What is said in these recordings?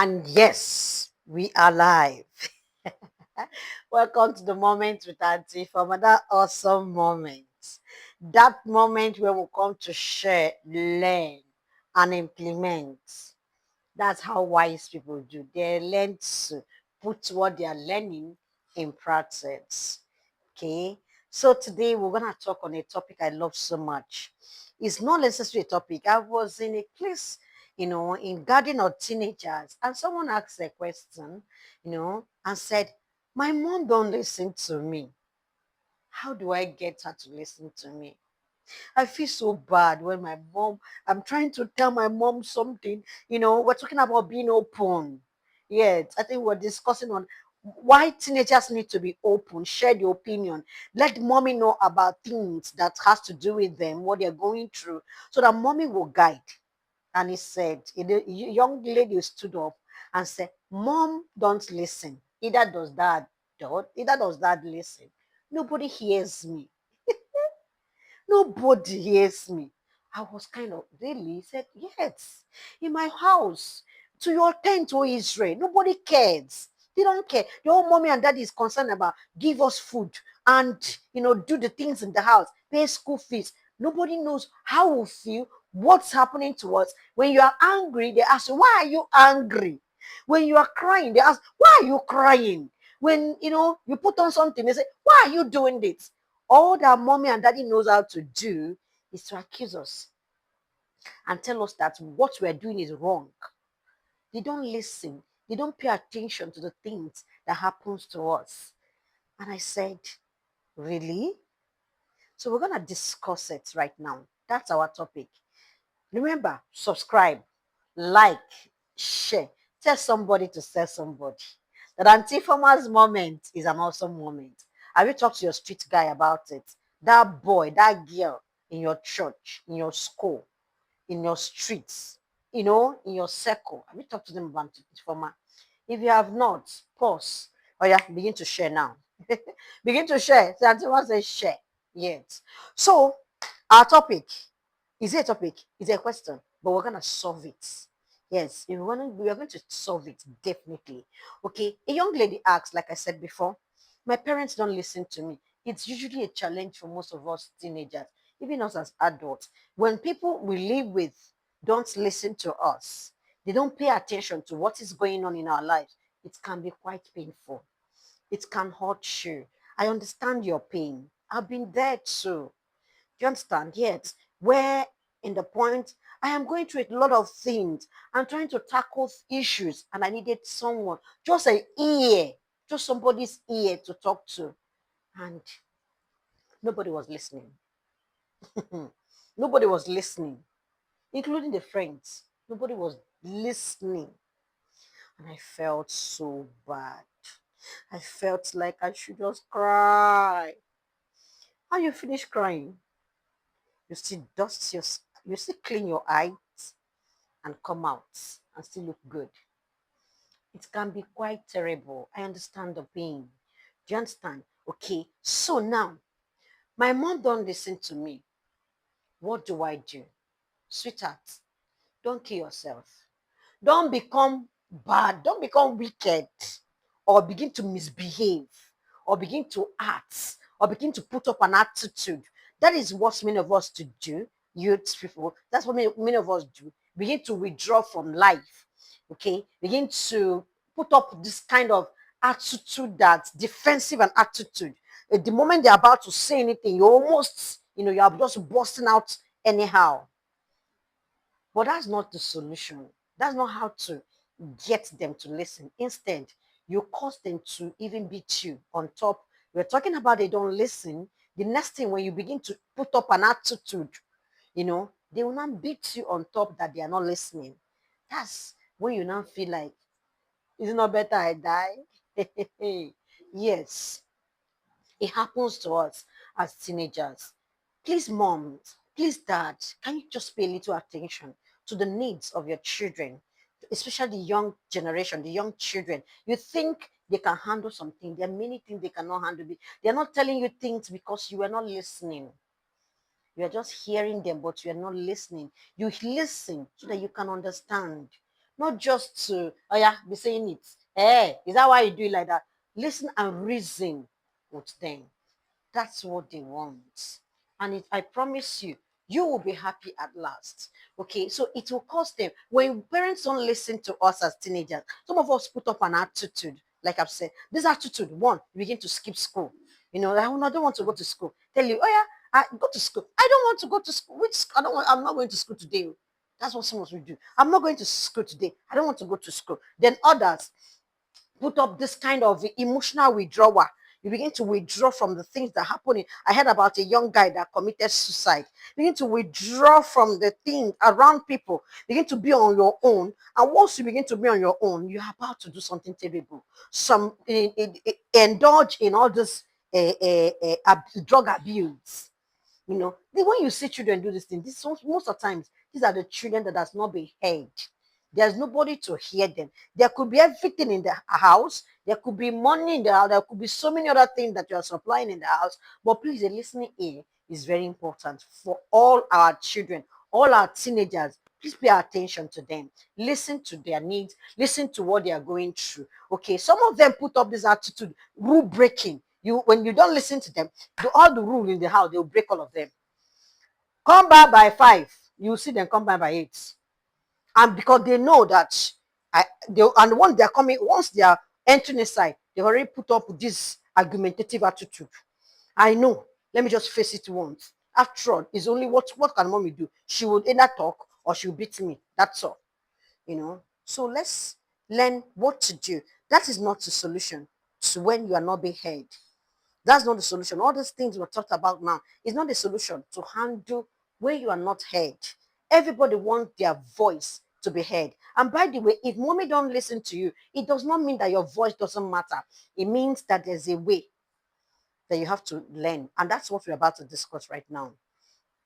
And yes, we are live. Welcome to the moment with Auntie for another awesome moment. That moment where we come to share, learn, and implement. That's how wise people do. They learn to put what they are learning in practice. Okay. So today we're gonna talk on a topic I love so much. It's not necessarily a topic. I was in a place, in garden of teenagers, and someone asked a question, and said, "My mom don't listen to me. How do I get her to listen to me?" I feel so bad when I'm trying to tell my mom something. We're talking about being open. Yes, I think we're discussing on why teenagers need to be open, share the opinion, let mommy know about things that has to do with them, what they're going through, so that mommy will guide. And he said, the young lady stood up and said, "Mom, don't listen. Either does dad listen. Nobody hears me. Nobody hears me." I was kind of really he said, "Yes, in my house, to your tent, O Israel, nobody cares. They don't care. The whole mommy and daddy is concerned about give us food and do the things in the house, pay school fees. Nobody knows how we feel, what's happening to us. When you are angry, they ask you, why are you angry? When you are crying, they ask, why are you crying? When you put on something, they say, why are you doing this?" All that mommy and daddy knows how to do is to accuse us and tell us that what we're doing is wrong. They don't listen. They don't pay attention to the things that happens to us. And I said, really? So we're going to discuss it right now. That's our topic. Remember, subscribe, like, share. Tell somebody to tell somebody. That Antiforma's moment is an awesome moment. Have you talked to your street guy about it? That boy, that girl in your church, in your school, in your streets, in your circle. Have you talked to them about Antiforma? If you have not, pause. Oh yeah, begin to share now. Begin to share. So Antiforma says share. Yes. So our topic is it a topic? Is it a question? But we're gonna solve it. Yes, we are going to solve it definitely. Okay. A young lady asks, like I said before, my parents don't listen to me. It's usually a challenge for most of us teenagers, even us as adults. When people we live with don't listen to us, they don't pay attention to what is going on in our lives, it can be quite painful. It can hurt you. I understand your pain. I've been there too. Do you understand? Yet, where in the point I am going through a lot of things. I'm trying to tackle issues, and I needed someone, just an ear, just somebody's ear to talk to. And nobody was listening. Nobody was listening, including the friends. Nobody was listening. And I felt so bad. I felt like I should just cry. How you finish crying? You still you still clean your eyes and come out and still look good. It can be quite terrible. I understand the pain. Do you understand? Okay. So now, my mom don't listen to me. What do I do? Sweetheart, don't kill yourself. Don't become bad. Don't become wicked or begin to misbehave or begin to act or begin to put up an attitude. That is what many of us to do, youth people. That's what many of us do. Begin to withdraw from life. Okay, begin to put up this kind of attitude, that's defensive and attitude. At the moment they're about to say anything, you almost, you're just busting out anyhow. But that's not the solution. That's not how to get them to listen. Instead, you cause them to even beat you on top. We're talking about they don't listen. The next thing, when you begin to put up an attitude, they will not beat you on top that they are not listening. That's when you now feel like, is it not better I die? Yes, it happens to us as teenagers. Please, moms, please, dad, can you just pay a little attention to the needs of your children, especially the young generation, the young children? You think they can handle something. There are many things they cannot handle. They're not telling you things because you are not listening. You are just hearing them, but you are not listening. You listen so that you can understand. not just to, oh yeah, be saying it. Hey, is that why you do it like that? Listen and reason with them. That's what they want. And I promise you, you will be happy at last. Okay, so it will cost them. When parents don't listen to us as teenagers, some of us put up an attitude, like I've said. This attitude, one, you begin to skip school. You know, I don't want to go to school. Tell you, oh yeah, go to school. I don't want to go to school. Which I don't want, I'm not going to school today. That's what some of us will do. I'm not going to school today. I don't want to go to school. Then others, put up this kind of emotional withdrawal. You begin to withdraw from the things that happen. I heard about a young guy that committed suicide. Begin to withdraw from the things around people. Begin to be on your own. And once you begin to be on your own, you're about to do something terrible. Indulge in all this drug abuse. You know, when you see children do this thing, most of the times, these are the children that has not been heard. There's nobody to hear them. There could be everything in the house. There could be money in the house. There could be so many other things that you are supplying in the house. But please, the listening ear is very important for all our children, all our teenagers. Please pay attention to them. Listen to their needs. Listen to what they are going through. Okay, some of them put up this attitude, rule breaking. When you don't listen to them, all the rule in the house, they'll break all of them. Come back by 5. You see them come back by 8. And because they know that and once they're coming, once they are entering inside, they've already put up with this argumentative attitude. I know. Let me just face it once. After all, it's only what can mommy do? She would either talk or she'll beat me. That's all. You know. So let's learn what to do. That is not the solution to when you are not being heard. That's not the solution. All these things we're talked about now is not the solution to handle when you are not heard. Everybody wants their voice to be heard. And by the way, if mommy don't listen to you, it does not mean that your voice doesn't matter. It means that there's a way that you have to learn. And that's what we're about to discuss right now.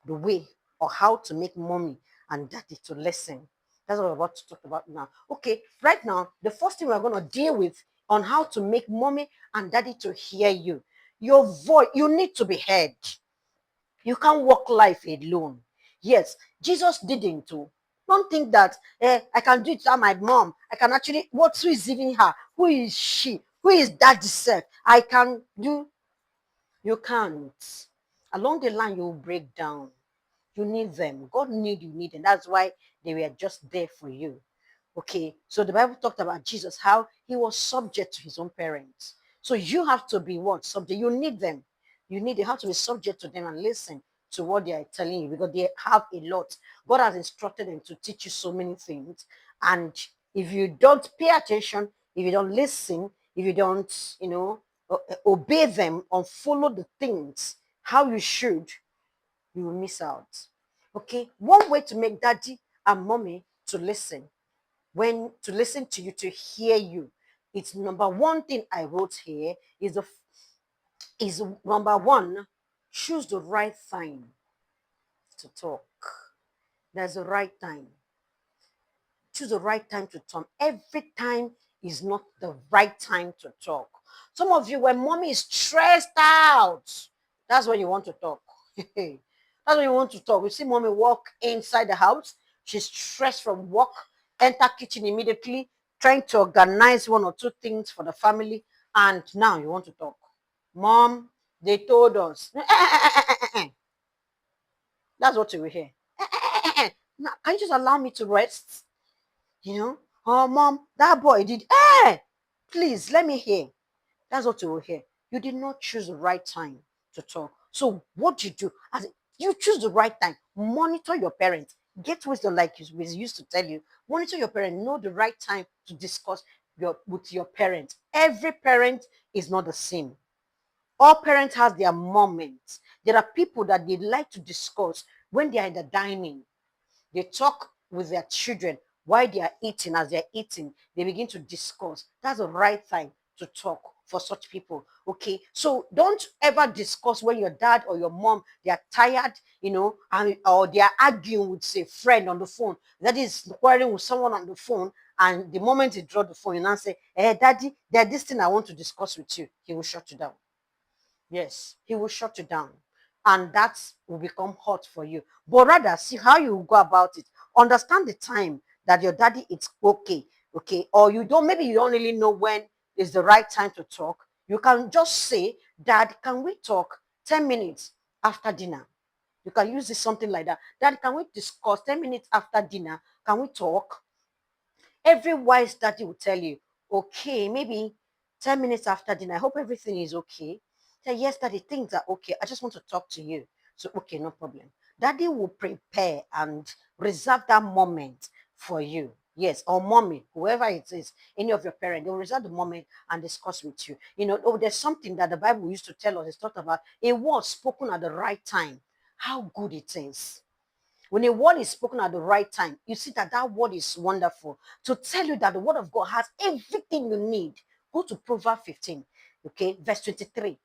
The way or how to make mommy and daddy to listen. That's what we're about to talk about now. Okay, right now, the first thing we're going to deal with on how to make mommy and daddy to hear you. Your voice, you need to be heard. You can't walk life alone. Yes, Jesus didn't too. Don't think that I can do it to my mom. I can actually, who is even her? Who is she? Who is daddy self? I can do. You can't. Along the line, you will break down. You need them. God need them. That's why they were just there for you. Okay. So the Bible talked about Jesus, how he was subject to his own parents. So you have to be what? Subject. You need them. You have to be subject to them and listen to what they are telling you because they have a lot. God has instructed them to teach you so many things. And if you don't pay attention, if you don't listen, if you don't, obey them and follow the things how you should, you will miss out. Okay, one way to make daddy and mommy to listen, to listen to you, to hear you, it's number one thing I wrote here is number one, choose the right time to talk. There's a right time. Choose the right time to talk. Every time is not the right time to talk. Some of you, when mommy is stressed out, that's when you want to talk. That's when you want to talk. You see mommy walk inside the house. She's stressed from work. Enter kitchen immediately, trying to organize one or two things for the family. And now you want to talk. Mom, they told us. That's what you will hear. Now, can you just allow me to rest? Oh, mom, that boy did. Please let me hear. That's what you will hear. You did not choose the right time to talk. So what you do, as you choose the right time, monitor your parents. Get wisdom, like we used to tell you. Monitor your parents. Know the right time to discuss with your parents. Every parent is not the same. All parents has their moments. There are people that they like to discuss when they are in the dining. They talk with their children while they are eating. As they're eating, they begin to discuss. That's the right time to talk for such people. Okay, so don't ever discuss when your dad or your mom, they are tired, or they are arguing with, say, friend on the phone. That is quarreling with someone on the phone, and the moment you draw the phone, you now say, daddy, there's this thing I want to discuss with you. He will shut you down. Yes, he will shut you down. And that will become hot for you. But rather, see how you go about it. Understand the time that your daddy it's okay, okay, or you don't, maybe you don't really know when is the right time to talk, you can just say, Dad, can we talk 10 minutes after dinner? You can use this something like that. Dad, can we discuss 10 minutes after dinner? Can we talk? Every wise daddy will tell you, okay, maybe 10 minutes after dinner. I hope everything is okay. Say, yes, daddy, things are okay. I just want to talk to you. So, okay, no problem. Daddy will prepare and reserve that moment for you. Yes, or mommy, whoever it is, any of your parents, they'll reserve the moment and discuss with you. You know, oh, there's something that the Bible used to tell us. It's talked about a word spoken at the right time, how good it is. When a word is spoken at the right time, you see that that word is wonderful. To tell you that the word of God has everything you need. Go to Proverbs 15, okay, verse 23.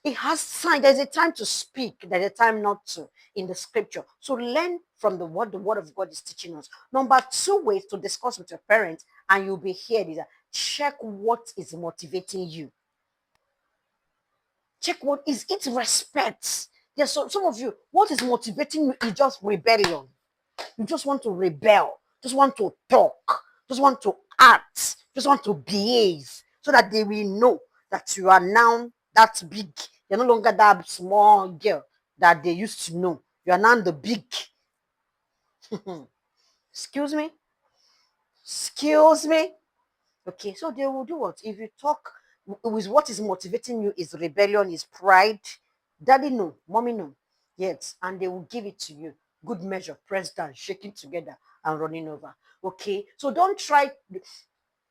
It has sign. There's a time to speak, there's a time not to in the scripture. So learn from the word of God is teaching us. Number two ways to discuss with your parents, and you'll be here, is that check what is motivating you. Check what is it respect. There's some of you, what is motivating you is just rebellion. You just want to rebel, just want to talk, just want to act, just want to behave so that they will know that you are now that big. You're no longer that small girl that they used to know. You are now the big. Excuse me? Excuse me? Okay, so they will do what? If you talk with what is motivating you is rebellion, is pride, daddy no, mommy no. Yes, and they will give it to you. Good measure, pressed down, shaking together, and running over. Okay, so don't try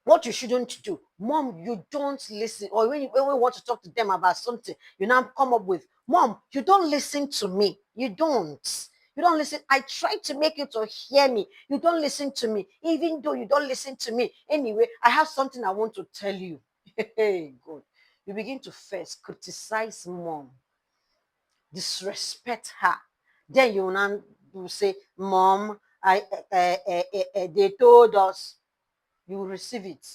what you shouldn't do. Mom, you don't listen. Or when we want to talk to them about something, you now come up with, Mom, you don't listen to me. You don't. You don't listen. I try to make you to hear me. You don't listen to me. Even though you don't listen to me. Anyway, I have something I want to tell you. Hey, God. You begin to first criticize mom, disrespect her. Then you now you say, Mom, they told us. You will receive it.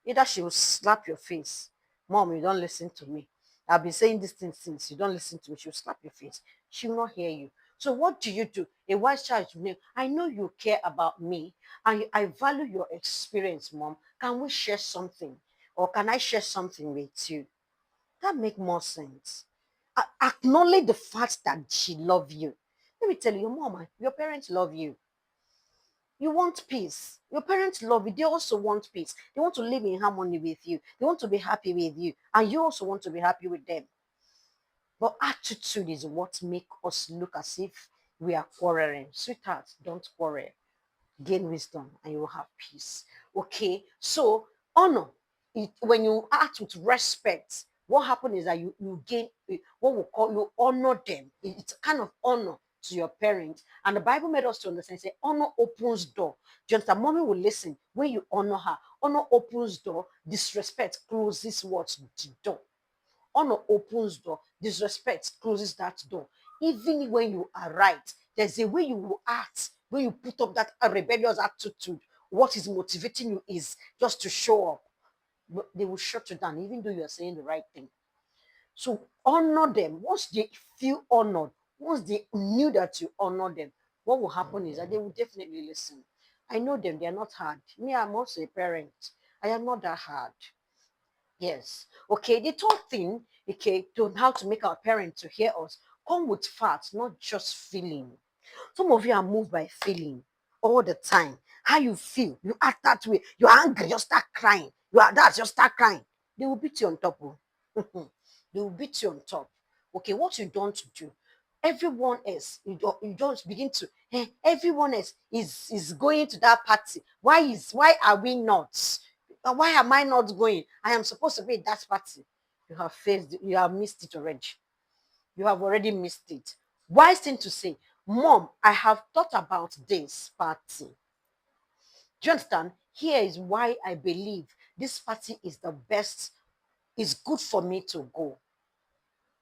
Either she will slap your face. Mom, you don't listen to me. I've been saying this thing since you don't listen to me. She'll slap your face. She will not hear you. So what do you do? A wise child will know, I know you care about me and I value your experience, Mom. Can we share something? Or can I share something with you? That make more sense. Acknowledge the fact that she love you. Let me tell you, Mom, your parents love you. You want peace. Your parents love you. They also want peace. They want to live in harmony with you. They want to be happy with you. And you also want to be happy with them. But attitude is what make us look as if we are quarreling. Sweetheart, don't quarrel. Gain wisdom and you will have peace. Okay? So honor. When you act with respect, what happens is that you gain what we call you honor them. It's kind of honor to your parents. And the Bible made us to understand, say, honor opens door. Do you understand? Mommy will listen when you honor her. Honor opens door. Disrespect closes what? The door. Honor opens door. Disrespect closes that door. Even when you are right, there's a way you will act when you put up that rebellious attitude. What is motivating you is just to show up. But they will shut you down, even though you are saying the right thing. So honor them. Once they feel honored, once they knew that you honor them, what will happen is that they will definitely listen. I know them, they are not hard. Me, I'm also a parent. I am not that hard. Yes. Okay. The third thing, okay, to how to make our parents to hear us, come with facts, not just feeling. Some of you are moved by feeling all the time. How you feel, you act that way. You're angry, you start crying. You are that, you start crying. They will beat you on top. They will beat you on top. Okay, what you don't do. Everyone else, you don't begin to. Everyone else is going to that party. Why are we not? Why am I not going? I am supposed to be at that party. You have missed it already. You have already missed it. Wise thing to say, Mom, I have thought about this party. Do you understand? Here is why I believe this party is the best, is good for me to go.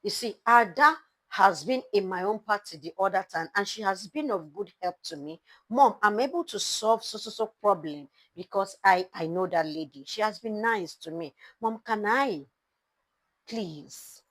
You see, Ada has been in my own party the other time and she has been of good help to me. Mom, I'm able to solve so problem because I know that lady. She has been nice to me. Mom, can I please?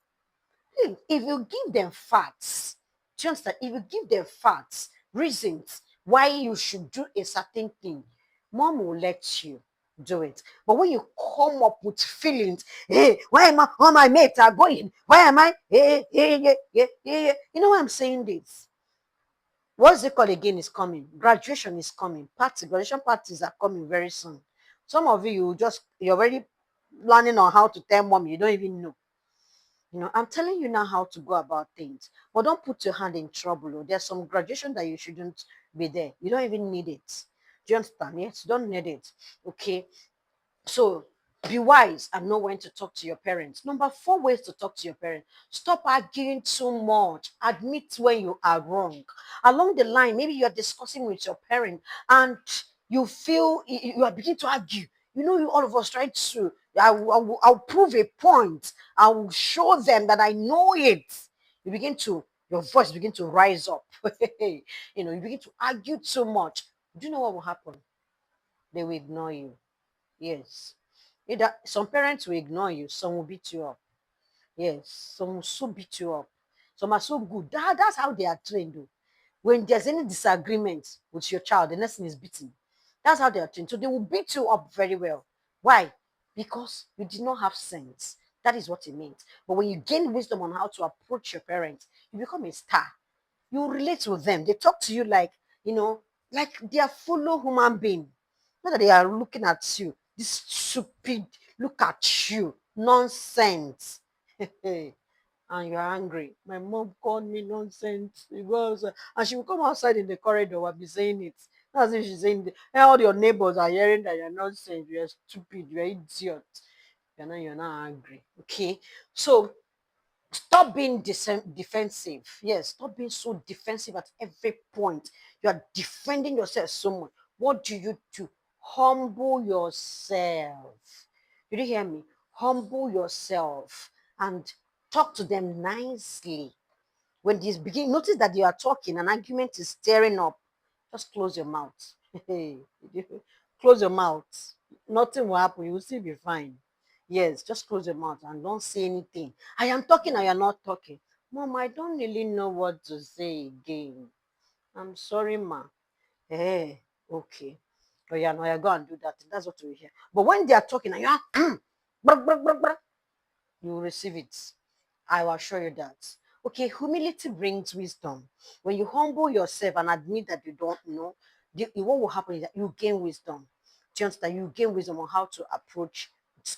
If you give them facts, do you understand? If you give them facts, reasons, why you should do a certain thing, mom will let you do it. But when you come up with feelings, hey, why am I, all my mates are going? Why am I? Hey, hey, yeah, yeah, yeah, yeah. You know why I'm saying this? What's it called again is coming. Graduation is coming. Graduation parties are coming very soon. Some of you, you're already learning on how to tell mom you don't even know. I'm telling you now how to go about things, but don't put your hand in trouble. Oh. There's some graduation that you shouldn't be there. You don't even need it. Do you understand? Yes, you don't need it. Okay. So be wise and know when to talk to your parents. Number 4 ways to talk to your parents. Stop arguing too much. Admit when you are wrong. Along the line, maybe you are discussing with your parent and you feel you are beginning to argue. You all of us try to, I'll prove a point. I will show them that I know it. Your voice begin to rise up. You begin to argue too much. Do you know what will happen? They will ignore you. Yes. Either some parents will ignore you, some will beat you up. Yes, some will so beat you up. Some are so good. That's how they are trained. Though. When there's any disagreement with your child, the next thing is beating. That's how they are trained. So they will beat you up very well. Why? Because you did not have sense. That is what it means. But when you gain wisdom on how to approach your parents, you become a star. You relate with them. They talk to you you know, like they are fellow human being. Not that they are looking at you. This stupid look at you. Nonsense. And you're angry. My mom called me nonsense. And she will come outside in the corridor and be saying it. That's if she's saying, all your neighbors are hearing that you're nonsense, you're stupid, you're idiot. You're not angry. Okay. So stop being defensive. Yes, stop being so defensive at every point. You are defending yourself so much. What do you do? Humble yourself. Did you hear me? Humble yourself and talk to them nicely. When this begin, notice that you are talking, an argument is stirring up. Just close your mouth. Close your mouth. Nothing will happen. You will still be fine. Yes, just close your mouth and don't say anything. I am talking and you're not talking. Mom, I don't really know what to say again. I'm sorry, ma. Hey, okay. Oh yeah, no, I go and do that. That's what we hear. But when they are talking and you are you will receive it. I will assure you that. Okay, humility brings wisdom. When you humble yourself and admit that you don't know, what will happen is that you gain wisdom. Do you understand? You gain wisdom on how to approach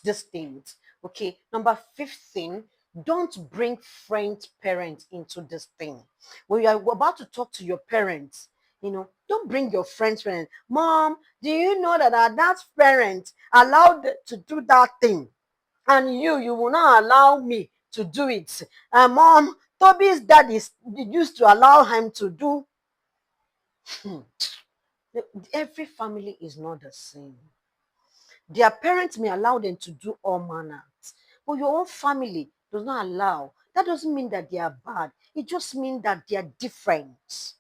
these things. Okay, number 15, don't bring friend parents into this thing. When you are about to talk to your parents, don't bring your friend's parents. Mom, do you know that our dad's parents allowed to do that thing? And you will not allow me to do it. And mom, Toby's dad used to allow him to do. Hmm. Every family is not the same. Their parents may allow them to do all manners, but your own family does not allow. That doesn't mean that they are bad. It just means that they are different.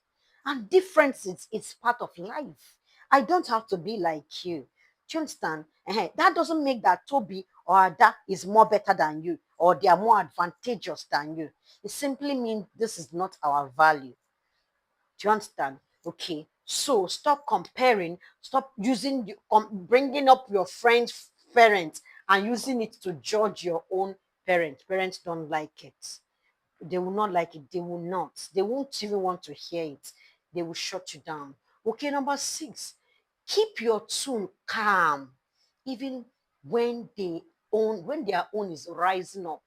And difference is part of life. I don't have to be like you. Do you understand? That doesn't make that Toby or Ada is more better than you or they are more advantageous than you. It simply means this is not our value. Do you understand? Okay. So stop comparing. Stop bringing up your friend's parents and using it to judge your own parents. Parents don't like it. They will not like it. They will not. They won't even want to hear it. They will shut you down. Okay, number 6. Keep your tune calm, even when their own is rising up.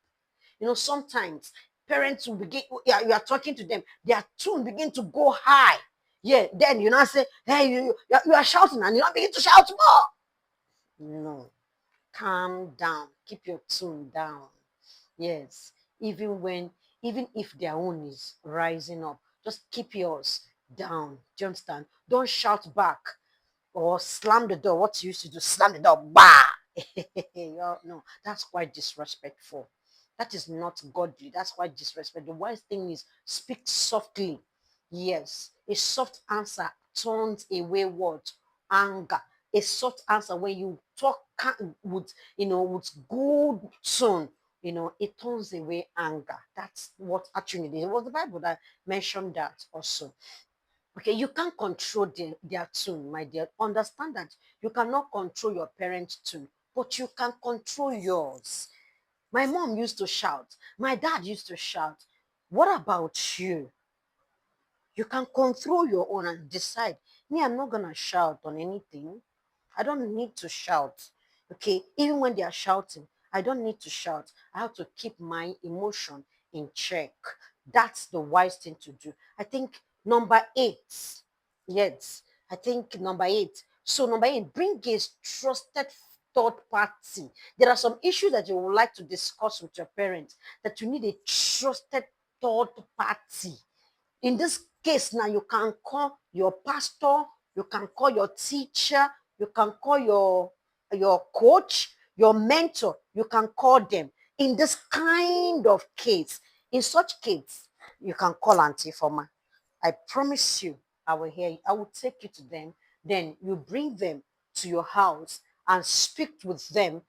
Sometimes parents will begin, yeah, you are talking to them, their tune begin to go high. Yeah, then you now say, hey, you are shouting and you not begin to shout more. No, calm down. Keep your tune down. Yes, even if their own is rising up, just keep yours down. Do you understand? Don't shout back or slam the door. What you used to do, slam the door, bah! No, that's quite disrespectful. That is not godly. That's quite disrespectful. The wise thing is speak softly. Yes, a soft answer turns away what? Anger. A soft answer when you talk with good tone, it turns away anger. That's what actually it was the Bible that mentioned that also. Okay, you can't control their tune, my dear. Understand that you cannot control your parents' tune, but you can control yours. My mom used to shout. My dad used to shout. What about you? You can control your own and decide. Me, I'm not gonna shout on anything. I don't need to shout. Okay, even when they are shouting, I don't need to shout. I have to keep my emotion in check. That's the wise thing to do. I think number eight. Yes, I think number eight. So number eight, bring a trusted third party. There are some issues that you would like to discuss with your parents that you need a trusted third party. In this case now, you can call your pastor, you can call your teacher, you can call your coach, your mentor, you can call them. In this kind of case, in such case, you can call Auntie Forma. I promise you, I will hear you. I will take you to them. Then you bring them to your house and speak with them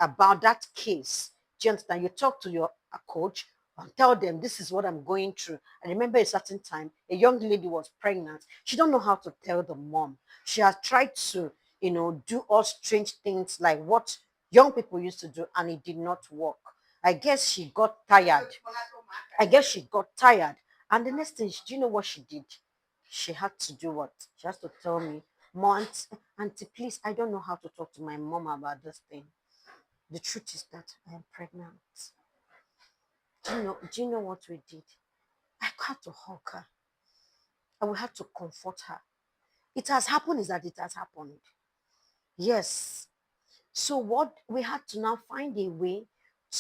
about that case. Do you understand? You talk to your coach and tell them this is what I'm going through. I remember a certain time, a young lady was pregnant. She don't know how to tell the mom. She has tried to, do all strange things like what young people used to do, and it did not work. I guess she got tired. And the next thing, do you know what she did? She had to do what? She has to tell me, Mom, auntie, please, I don't know how to talk to my mom about this thing. The truth is that I am pregnant. Do you know what we did? I had to hug her. And we had to comfort her. It has happened is that it has happened. Yes. So what we had to now find a way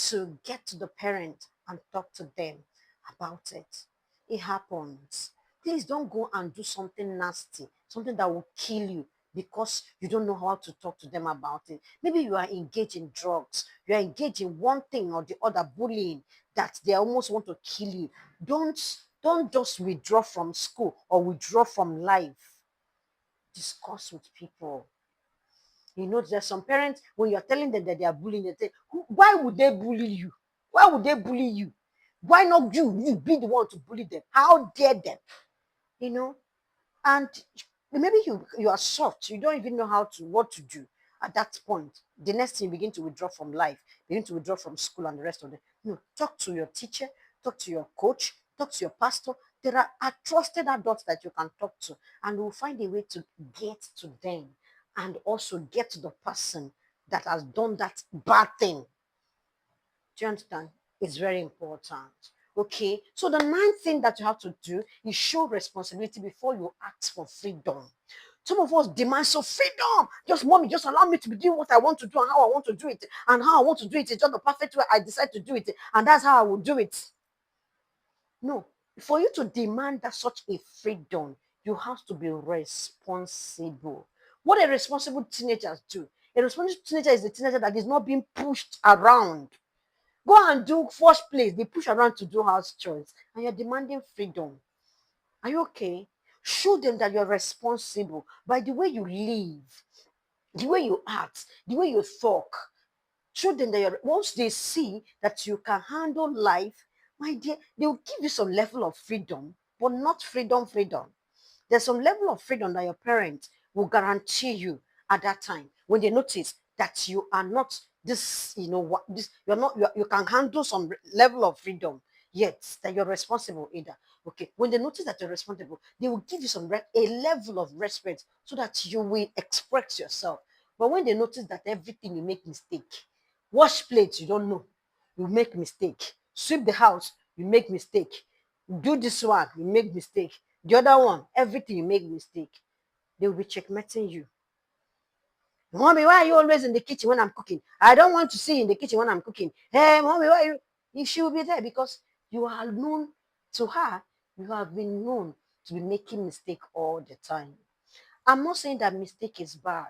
to get to the parent and talk to them about it. It happens. Please don't go and do something nasty, something that will kill you because you don't know how to talk to them about it. Maybe you are engaged in drugs, you are engaged in one thing or the other, bullying, that they almost want to kill you. Don't just withdraw from school or withdraw from life. Discuss with people. There's some parents, when you're telling them that they are bullying, they say, why would they bully you? Why would they bully you? Why not you be the one to bully them? How dare them? You know? And maybe you are soft, you don't even know what to do at that point. The next thing, you begin to withdraw from life, begin to withdraw from school and the rest of it. No, talk to your teacher, talk to your coach, talk to your pastor. There are trusted adults that you can talk to, and we'll find a way to get to them and also get to the person that has done that bad thing. Do you understand? It's very important. Okay. So the ninth thing that you have to do is show responsibility before you ask for freedom. Some of us demand so freedom. Just mommy, just allow me to be doing what I want to do and how I want to do it. And how I want to do it is just the perfect way I decide to do it. And that's how I will do it. No. For you to demand that such a freedom, you have to be responsible. What a responsible teenager do. A responsible teenager is a teenager that is not being pushed around. Go and do first place. They push around to do house chores, and you're demanding freedom. Are you okay? Show them that you're responsible by the way you live, the way you act, the way you talk. Show them that once they see that you can handle life, my dear, they will give you some level of freedom, but not freedom. There's some level of freedom that your parents will guarantee you at that time when they notice that you are not this, what this, you're not, you can handle some level of freedom, yet that you're responsible either. Okay, when they notice that you're responsible, they will give you a level of respect so that you will express yourself. But when they notice that everything you make mistake, wash plates, you don't know, you make mistake, sweep the house, you make mistake, do this one, you make mistake, the other one, everything you make mistake, they will be checkmating you. Mommy, why are you always in the kitchen when I'm cooking? I don't want to see you in the kitchen when I'm cooking. Hey, mommy, why are you? She will be there because you are known to her. You have been known to be making mistake all the time. I'm not saying that mistake is bad.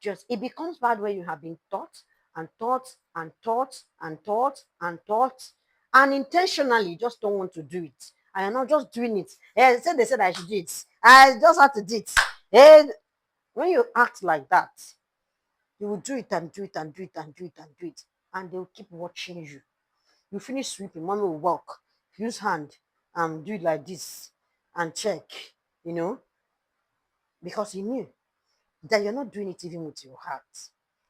Just it becomes bad when you have been taught and taught and taught and taught and taught, and intentionally just don't want to do it. I am not just doing it. They said I should do it. I just have to do it. When you act like that, you will do it and do it and do it and do it and do it, and they will keep watching you. You finish sweeping, mommy will walk, use hand, and do it like this, and check. you know, because he knew that you're not doing it even with your heart.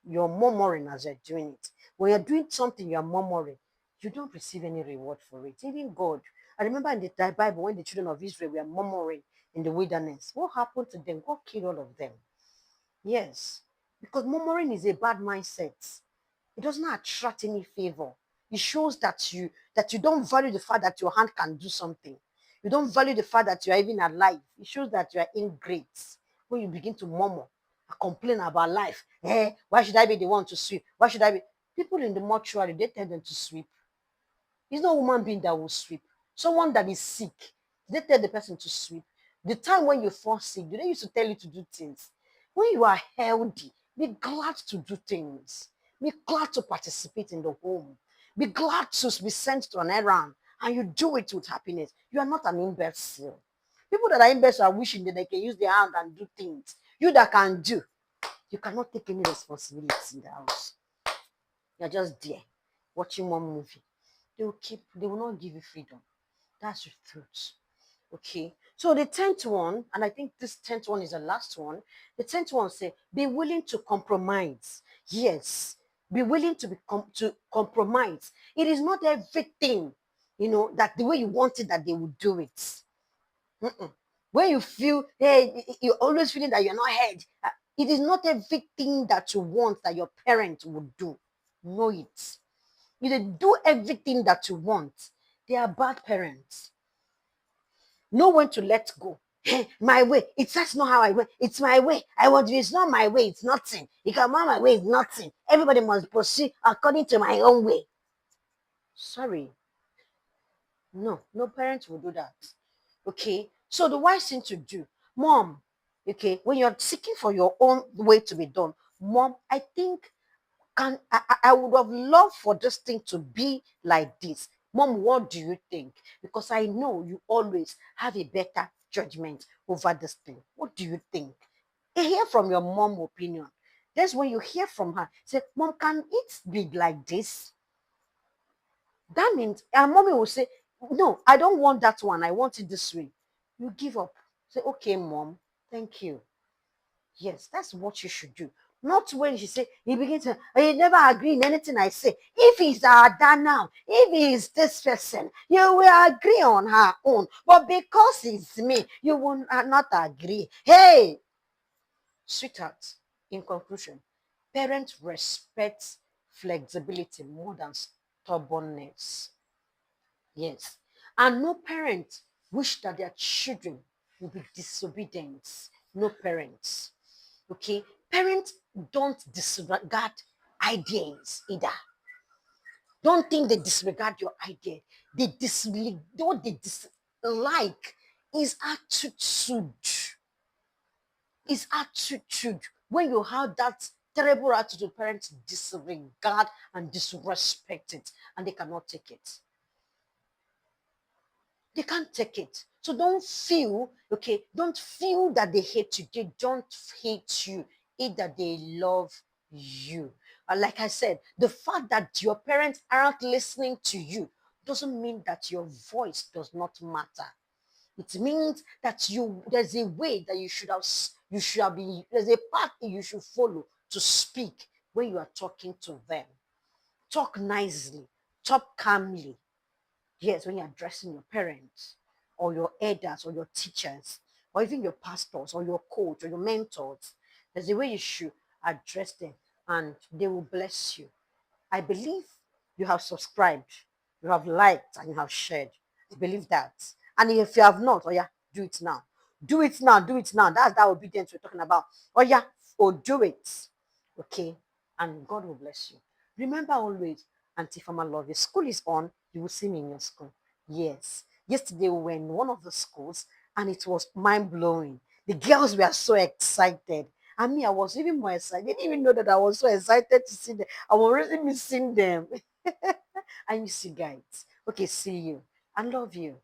You're murmuring as you're doing it. When you're doing something, you're murmuring. You don't receive any reward for it. Even God. I remember in the Bible when the children of Israel were murmuring in the wilderness. What happened to them? God killed all of them. Yes. Because murmuring is a bad mindset. It does not attract any favor. It shows that you don't value the fact that your hand can do something. You don't value the fact that you are even alive. It shows that you are ingrate when you begin to murmur and complain about life. Why should I be the one to sweep? Why should I be? People in the mortuary, they tell them to sweep. It's not a human being that will sweep. Someone that is sick, they tell the person to sweep. The time when you fall sick, do they used to tell you to do things? When you are healthy, be glad to do things. Be glad to participate in the home. Be glad to be sent to an errand and you do it with happiness. You are not an imbecile. People that are imbeciles are wishing that they can use their hand and do things. You that can do, you cannot take any responsibility in the house. You're just there watching one movie. They will not give you freedom. That's the truth. Okay. So the 10th one, and I think this 10th one is the last one. The 10th one say, be willing to compromise. Yes. Be willing to compromise. It is not everything, that the way you want it that they will do it. Mm-mm. When you feel, hey, you're always feeling that you're not heard. It is not everything that you want that your parent would do. Know it. If they do everything that you want, they are bad parents. Know when to let go. My way. That's not how I want. It's my way. I want to. It's not my way. It's nothing. You come on my way. It's nothing. Everybody must proceed according to my own way. Sorry. No, no parent will do that. Okay. So the wise thing to do, mom, okay, when you're seeking for your own way to be done, mom, I think I would have loved for this thing to be like this. Mom, what do you think? Because I know you always have a better judgment over this thing. What do you think? I hear from your mom opinion. That's when you hear from her. Say, Mom, can it be like this? That means, and mommy will say, no, I don't want that one. I want it this way. You give up. Say, okay, mom, thank you. Yes, that's what you should do. Not when she say, he begins to, he never agree in anything I say. If he's our dad now, if he's this person, you will agree on her own. But because it's me, you will not agree. Hey, sweetheart, in conclusion, parents respect flexibility more than stubbornness. Yes. And no parent wish that their children will be disobedient. No parents. Okay. Parents don't disregard ideas either. Don't think they disregard your idea. What they dislike is attitude. Is attitude. When you have that terrible attitude, parents disregard and disrespect it, and they cannot take it. They can't take it. So don't feel that they hate you. They don't hate you. Either they love you. Like I said, the fact that your parents aren't listening to you doesn't mean that your voice does not matter. It means that there's a way that you should have been, there's a path that you should follow to speak when you are talking to them. Talk nicely, talk calmly. Yes, when you're addressing your parents or your elders or your teachers or even your pastors or your coach or your mentors, there's a way you should address them and they will bless you. I believe you have subscribed, you have liked, and you have shared. I believe that. And if you have not, oh yeah, do it now. Do it now, do it now. That's that obedience we're talking about. Oh yeah, do it. Okay. And God will bless you. Remember always, Auntie Fama love you. School is on, you will see me in your school. Yes. Yesterday we were in one of the schools and it was mind blowing. The girls were so excited. And me, I was even more excited. I didn't even know that I was so excited to see them. I was really missing them. I miss you guys. Okay, see you. I love you.